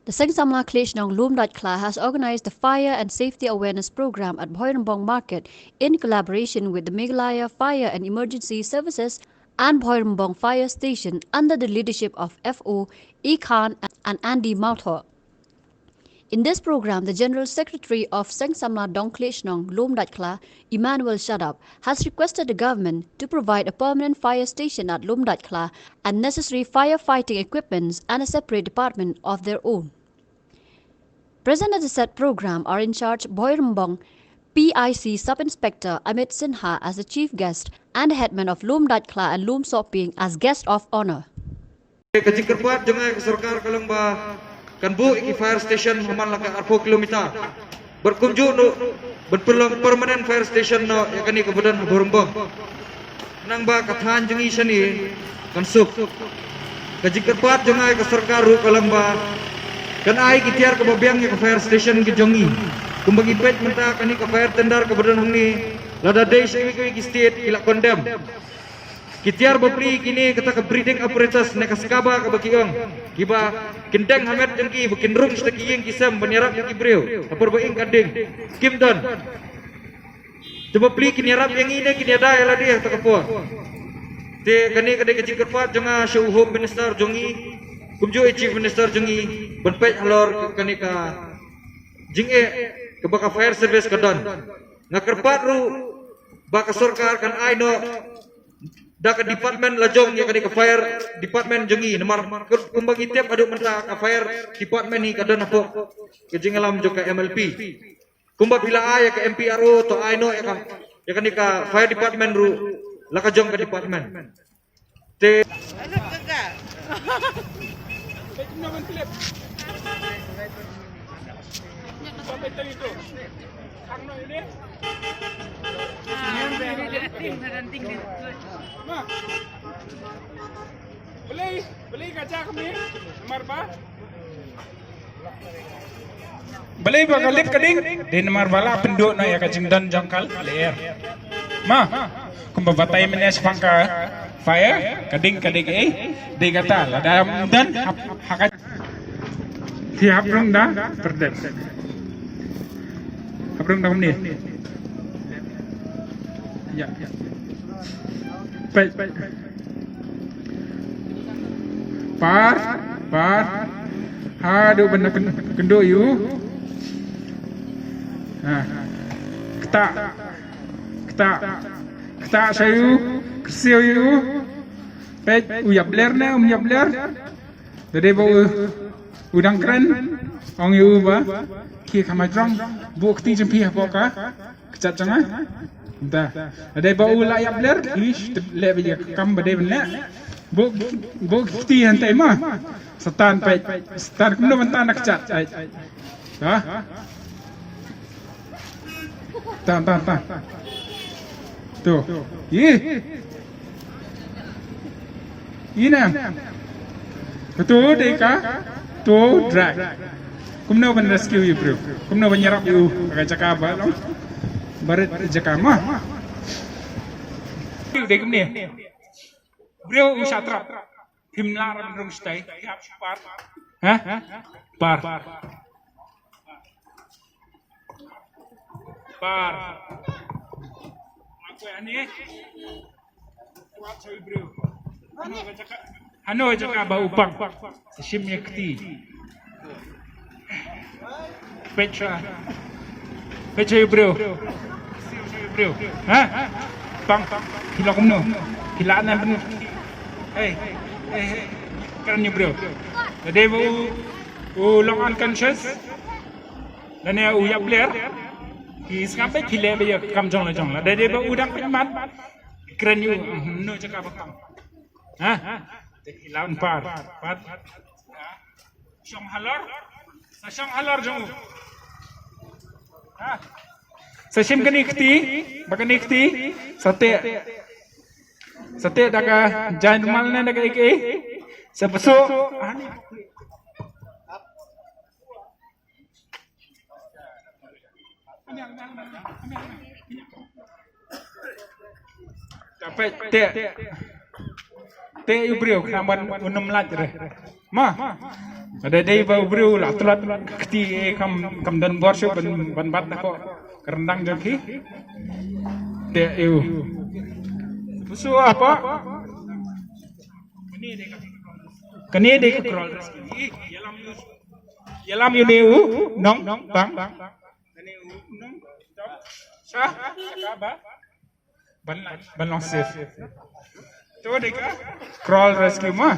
The Sengsamla Kleshnong Lumdat Kla has organized the Fire and Safety Awareness Program at Bhoirambong Market in collaboration with the Meghalaya Fire and Emergency Services and Bhoirambong Fire Station under the leadership of FO E. Khan and Andy Mathur. In this program, the General Secretary of Sengsamla Dongkleshnong Lumdat Kla, Emmanuel Shadab, has requested the government to provide a permanent fire station at Lumdat Kla and necessary firefighting equipments and a separate department of their own. Present at the said program are in charge Bhoirambong PIC Sub-Inspector Amit Sinha as the chief guest and headman of Lumdat Kla and Lum Soping as guest of honor. Kajikirpat dengan Sarkar Kalamba Kanbu iki fire station haman laka 4 kilometer. Berkunjung no berpeluang permanent fire station no yakni kemudian Bhoirambong. Nang ba kathan jengi sani kansuk. Kajikirpat dengan Sarkar Kalamba kan ai kitiar ke babiang ke fire station ke jongi kumbagi pet menta kani ke fire tender ke badan hangni lada day semi ke state ila condemn kitiar bapri kini kata ke breeding apparatus ne kaskaba ke bakiong kiba kindang hamet jengki bukin rung staki yang kisam banyarap yang kibreu apur baing kading kim don coba pli kini arab yang ini kini ada ala dia tak apa te kani kade kecil kerpat jonga show home minister jongi kumjo chief minister jengi berpej halor kanika jinge ke baka fire service kadon ngakerpat ru baka sarkar kan aino da ka department lajong ya kanika fire department jengi nomor kumbagi tiap adu menta ka fire department ni kadon apo ke jingalam jo ka MLP kumba bila aya ka MPRO to aino ya kanika fire department ru lakajong ka department te naman clip. Sampai tadi itu. Karena ini. Ma. Beli kaca kami. Nomor ba? Beli bakal lip keding. Di nomor bala penduk na ya kacing dan jangkal leer. Ma. Kumbabatay menes pangka fire kading di kata lah dalam dan hakat siap rong dah perdet haprong dah ni ya par aduh benar kendo you keta sayu kesiu you pet uyap ler na uyap ler dari bau udang keren ong yu ba ki kamajrong bukti jempi apa ka kecat jangan dah dari bau layap ler ish le bi kam bade bena bukti hantai mah setan pet setan kuno bentan nak kecat dah tan tuh Ina betul deka tu drag kumno ban rescue you bro kumno ban nyarap you ka jakaba no barit jakama dek ni bro usatrap himlar rung stay hap par par aku ani kuat coy bro Ano aja ka ba upang sim yakti pecha bro pang hila kumno hila na ben hey kan ni bro dede u long unconscious dan ya u ya player is ngape khile be kam jong la dede ba udang pemat keren you no jaka ba kam hilawan par syong halor jong sa sim kanikti bakanikti sate daga jain mal na daga iki sa paso dapat te yu brio kaman unum laj re ma Ada day ba ubru la tulat kti kam dan borsho ban bat ko kerendang jaki. Te eu. Pusu apa? Kani de ka crawl rescue. Yalam yu neu nong bang. Kani nong sa ba ban long safe. Tu de ka crawl rescue ma.